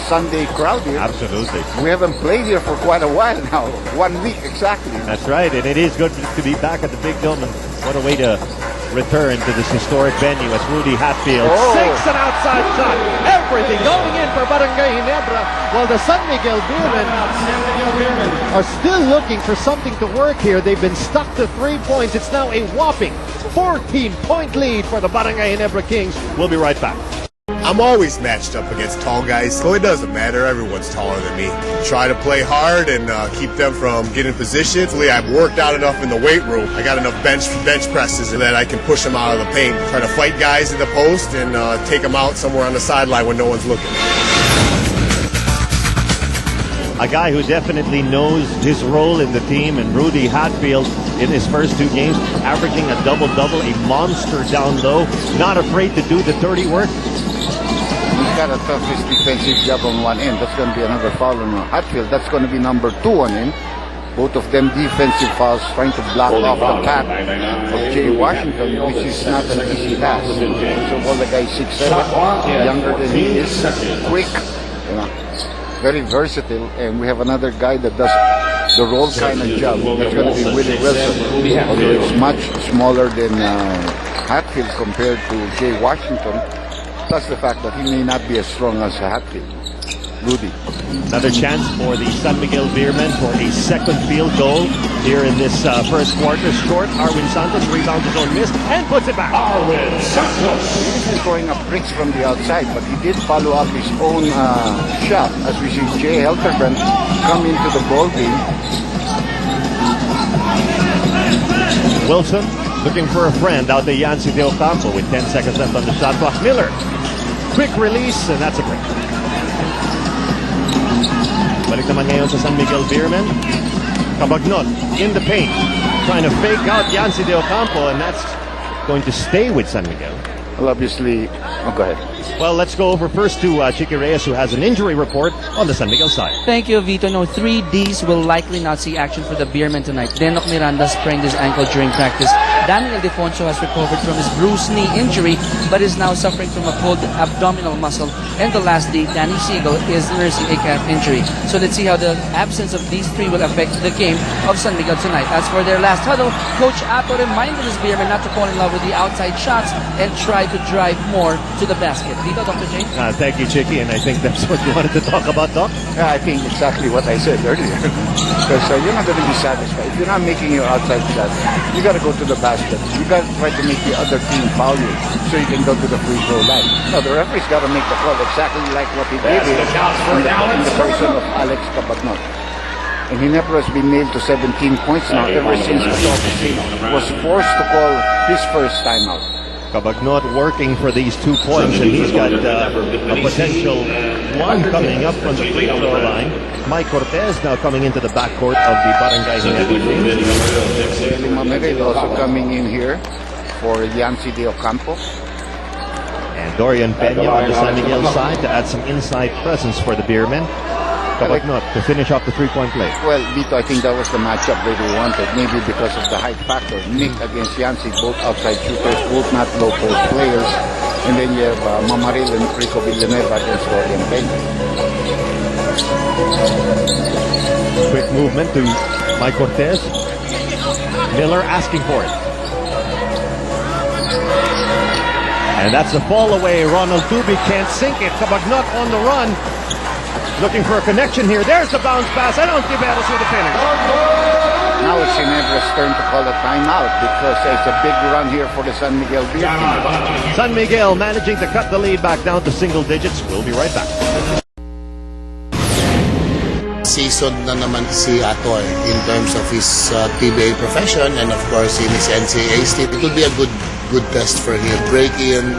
Sunday crowd here. Absolutely. We haven't played here for quite a while now. 1 week exactly. That's right, and it is good to be back at the Big Dome. And what a way to return to this historic venue as Rudy Hatfield sinks an outside shot. Everything going in for Barangay Ginebra, while the San Miguel Beermen are still looking for something to work here. They've been stuck to 3 points. It's now a whopping 14-point lead for the Barangay Ginebra Kings. We'll be right back. I'm always matched up against tall guys, so it doesn't matter. Everyone's taller than me. Try to play hard and keep them from getting positions. I've worked out enough in the weight room. I got enough bench presses that I can push them out of the paint. Try to fight guys in the post and take them out somewhere on the sideline when no one's looking. A guy who definitely knows his role in the team, and Rudy Hatfield in his first 2 games, averaging a double-double, a monster down low, not afraid to do the dirty work. He's got a toughest defensive job on one end. That's going to be another foul on Hatfield. That's going to be number 2 on him. Both of them defensive fouls, trying to block off the path of Jay Washington, which is not an easy task. So all the guys 6'7", younger than he is, quick, very versatile, and we have another guy that does the role kind of job. That's going to be Willie Wilson, although it's much smaller than Hatfield compared to Jay Washington. Plus the fact that he may not be as strong as Hatfield. Rudy. Another chance for the San Miguel Beermen for a second field goal here in this first quarter. Short, Arwin Santos rebounds his own miss and puts it back. Arwin Santos. He's throwing up bricks from the outside, but he did follow up his own shot as we see Jay Helterbrand come into the ball game. Wilson looking for a friend out to Yancy De Ocampo with 10 seconds left on the shot clock. Miller, quick release, and that's a break. Balik naman ngayon sa San Miguel Beermen. Cabagnot in the paint, trying to fake out Yancy De Ocampo, and that's going to stay with San Miguel. Well, obviously, go ahead. Well, let's go over first to Chiqui Reyes, who has an injury report on the San Miguel side. Thank you, Vito. No, 3 Ds will likely not see action for the Beermen tonight. Denok Miranda sprained his ankle during practice. Daniel Defonso has recovered from his bruised knee injury, but is now suffering from a pulled abdominal muscle. And the last D, Danny Siegel, is nursing a calf injury. So let's see how the absence of these 3 will affect the game of San Miguel tonight. As for their last huddle, Coach Apo reminded his Beermen not to fall in love with the outside shots and try to drive more to the basket. Dito, Dr. J? Thank you, Chiqui, and I think that's what you wanted to talk about, Doc. Yeah, I think exactly what I said earlier. Because you're not going to be satisfied. If you're not making your outside shots, you got to go to the basket. You got to try to make the other team foul you so you can go to the free throw line. Now, the referee's got to make the call exactly like what he did in the person of Alex Cabagnot. And Ginebra has been nailed to 17 points now ever since he was forced to call his first timeout. Cabagnot working for these 2 points, and he's got a potential 1 coming up from the free throw line. Mike Cortez now coming into the backcourt of the Barangay Ginebra. Miguel also coming in here for Yancy De Ocampo. And Dorian Peña on the San Miguel side to add some inside presence for the Beermen. Cabagnot to finish off the 3-point play. Well, Vito, I think that was the matchup that we wanted. Maybe because of the height factor. Nick against Yancy, both outside shooters, both not low post players. And then you have Mamaril and Rico Villanueva against Dorian Peña. Quick movement to Mike Cortez. Miller asking for it. And that's a fall away. Ronald Tubi can't sink it. Cabagnot on the run. Looking for a connection here. There's the bounce pass. I don't think Beres with the finish. Now it's Ginebra's turn to call a timeout because it's a big run here for the San Miguel Beermen. San Miguel managing to cut the lead back down to single digits. We'll be right back. Season na naman si Atoy in terms of his PBA profession and of course in his NCAA state. It will be a good test for him. Break in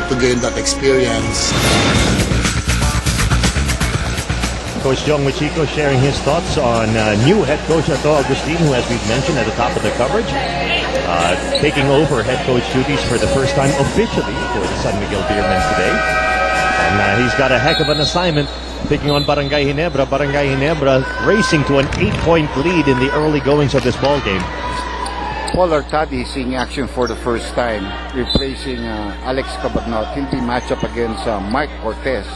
to gain that experience. Coach Jong Wichiko sharing his thoughts on new head coach Ato Agustin, who, as we've mentioned at the top of the coverage, taking over head coach duties for the first time officially for the San Miguel Beermen today. And he's got a heck of an assignment taking on Barangay Ginebra. Barangay Ginebra racing to an 8-point lead in the early goings of this ball game. Paul Artadi seeing action for the first time, replacing Alex Cabagnot. He'll be matched up against Mike Cortez.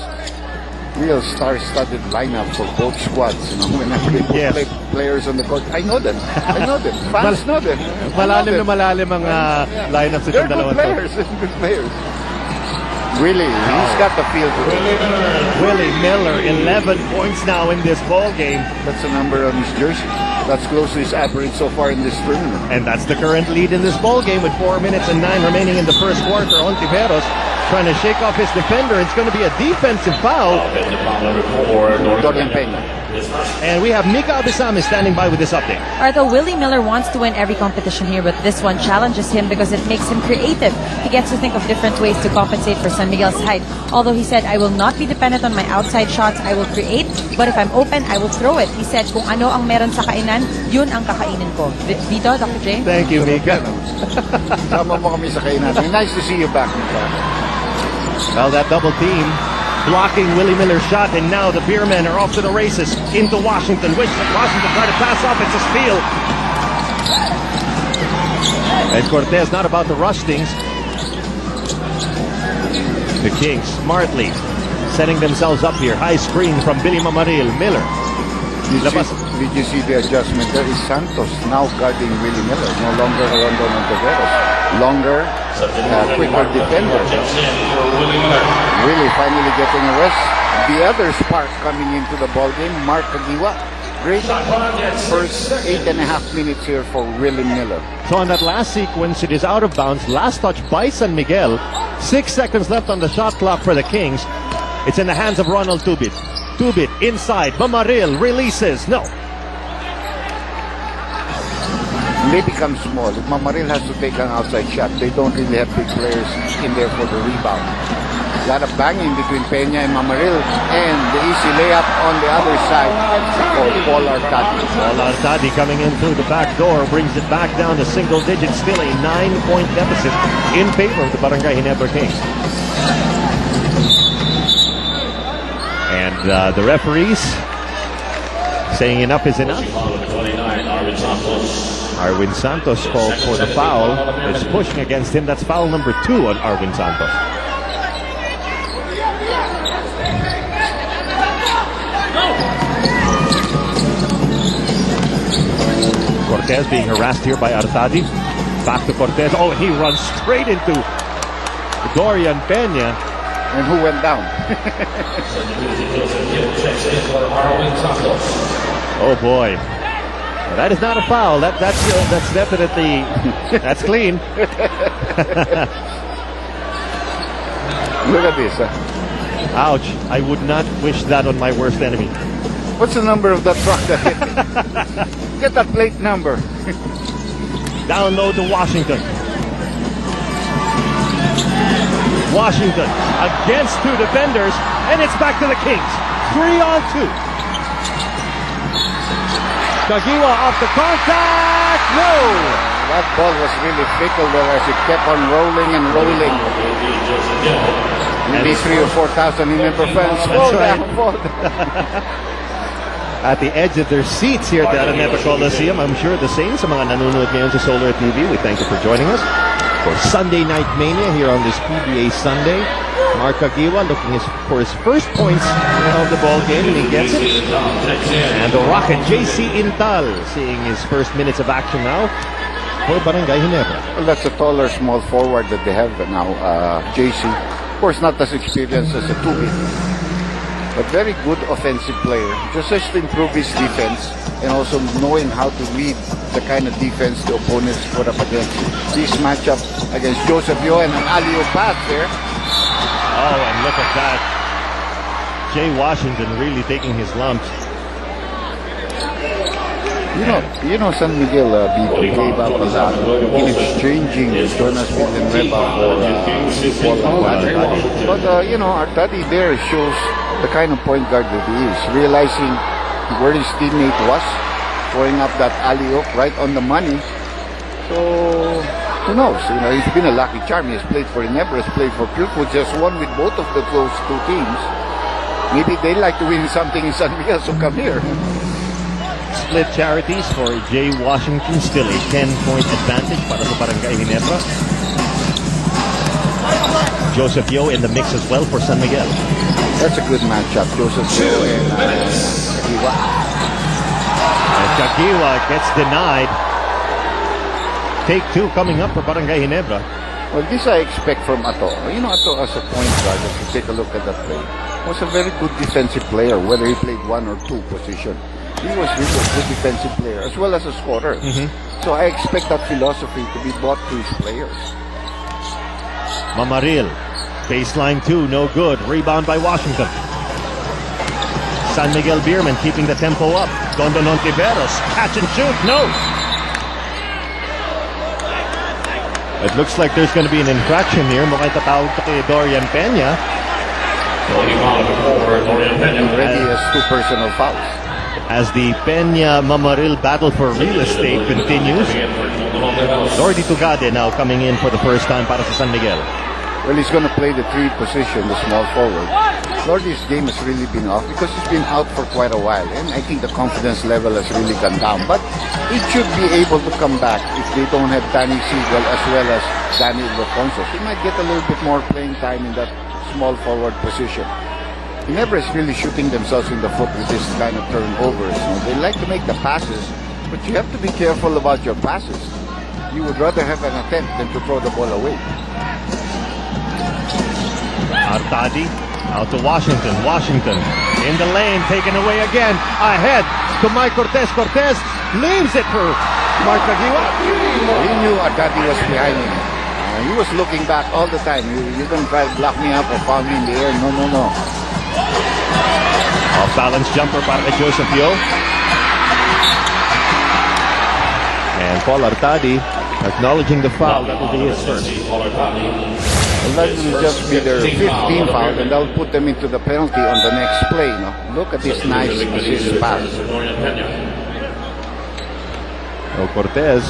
real star-studded lineup for both squads. You know, whenever they put Yes. players on the court, I know them. I know them. Fans know them. Malalim na malalim ang lineup sa They're itong good dalawang to. players. They're good players. Really, he's got the feel for it. Willie Miller, 11 points now in this ball game. That's the number on his jersey. That's close to his average so far in this tournament. And that's the current lead in this ball game with 4 minutes and 9 remaining in the first quarter. Ontiveros trying to shake off his defender. It's going to be a defensive foul. Dorian Peña. And we have Mika Abisame standing by with this update. Although Willie Miller wants to win every competition here, but this one challenges him because it makes him creative. He gets to think of different ways to compensate for San Miguel's height. Although he said, I will not be dependent on my outside shots. I will create, but if I'm open, I will throw it. He said, kung ano ang meron sa kainan, yun ang kakainin ko. Dito, Dr. J? Thank you, Mika. Sama mo kami sa kainan. Nice to see you back, Mika. Well, that double team blocking Willie Miller's shot, and now the Beermen are off to the races into Washington. Washington trying to pass off. It's a steal. And Cortez not about to rush things. The Kings smartly setting themselves up here. High screen from Billy Mamaril. Miller. Did you see the adjustment? There is Santos now guarding Willie Miller. No longer Rondo Monteveros. Longer, quicker defender. Really finally getting a rest. The other spark coming into the ball game, Mark Kagiwa. Great first 8.5 minutes here for Willie Miller. So on that last sequence, it is out of bounds. Last touch by San Miguel. 6 seconds left on the shot clock for the Kings. It's in the hands of Ronald Tubit. Tubit inside. Mamaril releases. No. They become small. If Mamaril has to take an outside shot, they don't really have big players in there for the rebound. A lot of banging between Peña and Mamaril, and the easy layup on the other side for Paul Artadi. Paul Artadi coming in through the back door brings it back down to single digits. Still a 9-point deficit in favor of the Barangay Ginebra Kings. And the referees saying enough is enough. Arwin Santos called for the foul. It's pushing against him. That's foul number 2 on Arwin Santos. Cortez being harassed here by Artadi. Back to Cortez. Oh, he runs straight into Dorian Peña. And who went down? Oh boy. That is not a foul. That's definitely that's clean. Look at this. Ouch. I would not wish that on my worst enemy. What's the number of that truck that hit me? Get that plate number. Down low to Washington. Washington against 2 defenders, and it's back to the Kings. 3-on-2. Kagiwa off the contact. No! That ball was really fickle though as it kept on rolling and rolling. Maybe 3,000 or 4,000 Ginebra fans fall right. down, fall down. At the edge of their seats here at the Araneta Coliseum, I'm sure the same sa mga nanonood ngayon sa Solar TV. We thank you for joining us for Sunday Night Mania here on this PBA Sunday. Mark Kagiwa looking for his first points of the ball game, and he gets it. And the Rocket, JC Intal, seeing his first minutes of action now for Barangay Ginebra. Well, that's a taller, small forward that they have now, JC. Of course, not as experienced as a 2-bit, but very good offensive player. Just has to improve his defense and also knowing how to read the kind of defense the opponents put up against. This matchup against Joseph Yo and an alley-oop pass there. Oh, and look at that. Jay Washington really taking his lumps. You know, San Miguel gave up a lot in exchanging Jonas Villanueva for Paul Artadi. But Artadi there shows the kind of point guard that he is, realizing where his teammate was, throwing up that alley-oop right on the money. So who knows? He's been a lucky charm. He has played for Ginebra, has played for Crewfoods, has won with both of those 2 teams. Maybe they like to win something in San Miguel, so come here. Split charities for Jay Washington, still a 10-point advantage para sa Barangay Ginebra. Joseph Yo in the mix as well for San Miguel. That's a good matchup. Joseph Joe and Kagiwa. And Kagiwa gets denied. Take two coming up for Barangay Ginebra. Well, this I expect from Ato. You know, Ato as a point guard, if you take a look at that play, was a very good defensive player, whether he played one or two position. He was really a good defensive player, as well as a scorer. So I expect that philosophy to be brought to his players. Mamaril. Baseline 2, no good. Rebound by Washington. San Miguel Beermen keeping the tempo up. Dondo Nontiveros. Catch and shoot. No. It looks like there's going to be an infraction here. Mukhang tatawag to kay Dorian Peña. Already has two personal fouls. As the Peña-Mamaril battle for real estate continues. Lordy Tugade now coming in for the first time para sa San Miguel. Well, he's going to play the 3 position, the small forward. Lordy's game has really been off because he's been out for quite a while, and I think the confidence level has really gone down. But it should be able to come back if they don't have Danny Seagull as well as Daniel Alfonso. He might get a little bit more playing time in that small forward position. Ginebra is really shooting themselves in the foot with this kind of turnovers. You know, they like to make the passes, but you have to be careful about your passes. You would rather have an attempt than to throw the ball away. Artadi out to Washington. Washington in the lane, taken away again. Ahead to Mike Cortez. Cortez leaves it for Mark Kagiwa. He knew Artadi was behind him. He was looking back all the time. You don't try to block me up or foul me in the air. No, no, no. Off balance jumper para kay Joseph Yo. And Paul Artadi acknowledging the foul. That will be his first. Well, that will just be their 15th foul, and that will put them into the penalty on the next play. No? Look at this nice assist pass. So Cortez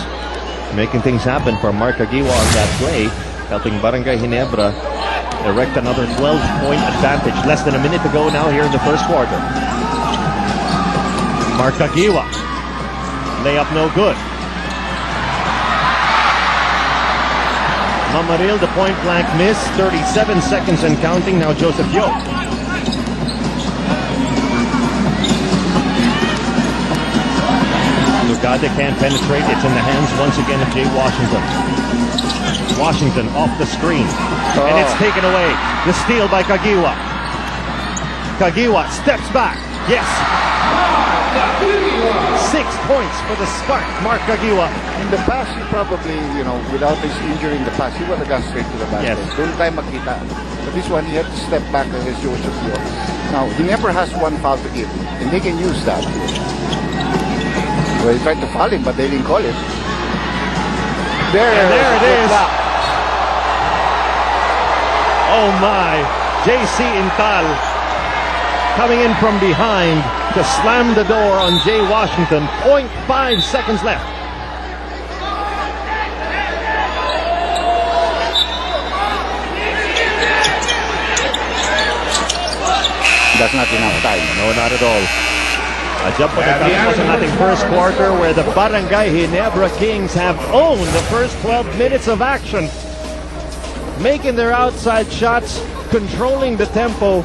making things happen for Mark Kagiwa on that play, helping Barangay Ginebra erect another 12-point advantage. Less than a minute to go now here in the first quarter. Mark Kagiwa. Layup no good. Mamaril, the point blank miss. 37 seconds and counting. Now Joseph Yo. Lugade can't penetrate. It's in the hands once again of Jay Washington. Washington off the screen. And it's taken away. The steal by Kagiwa. Kagiwa steps back. Yes. 6 points for the Spark, Mark Kagiwa. In the past, he probably, you know, without his injury in the past, he would have gone straight to the basket. Yes. Don't time makita. But this one, he had to step back against Joseph Yo. Now, he never has one foul to give, and they can use that. Well, he tried to foul him, but they didn't call it. There it is. Oh my, JC Intal coming in from behind to slam the door on Jay Washington. 0.5 seconds left. That's not enough time. No, not at all. A jump on the tapos ang ating first quarter where the Barangay Ginebra Kings have owned the first 12 minutes of action. Making their outside shots, controlling the tempo,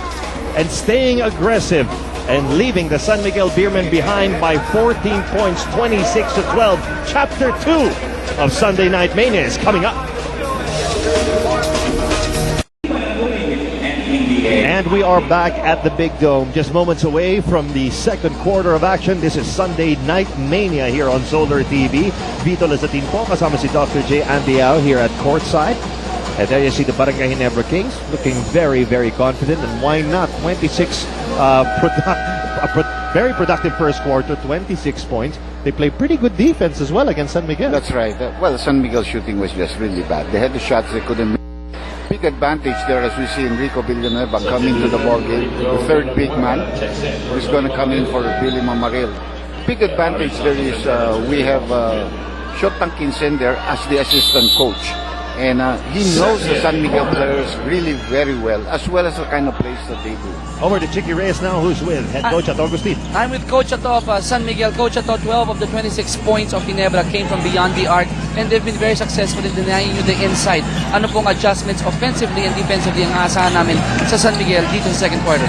and staying aggressive, and leaving the San Miguel Beermen behind by 14 points, 26-12. Chapter 2 of Sunday Night Mania is coming up. And we are back at the Big Dome, just moments away from the second quarter of action. This is Sunday Night Mania here on Solar TV. Vito Lazatin po, kasama si Dr. J. Andiao here at courtside. And there you see the Barangay Ginebra Kings looking very, very confident. And why not? 26, very productive first quarter, 26 points. They play pretty good defense as well against San Miguel. That's right. Well, San Miguel shooting was just really bad. They had the shots they couldn't make. Big advantage there as we see Enrico Villanueva coming to the ball game. The third big man who's going to come in for Billy Mamaril. Big advantage there is we have Shotang Kinsen there as the assistant coach. And he knows the San Miguel players really very well, as well as the kind of plays that they do. Over to Chicky Reyes now, who's with head coach Ato Agustin. I'm with Coach Ato of San Miguel. Coach Ato, 12 of the 26 points of Ginebra came from beyond the arc. and they've been very successful in denying you the inside. Ano pong adjustments offensively and defensively ang aasahan namin sa San Miguel dito sa second quarter?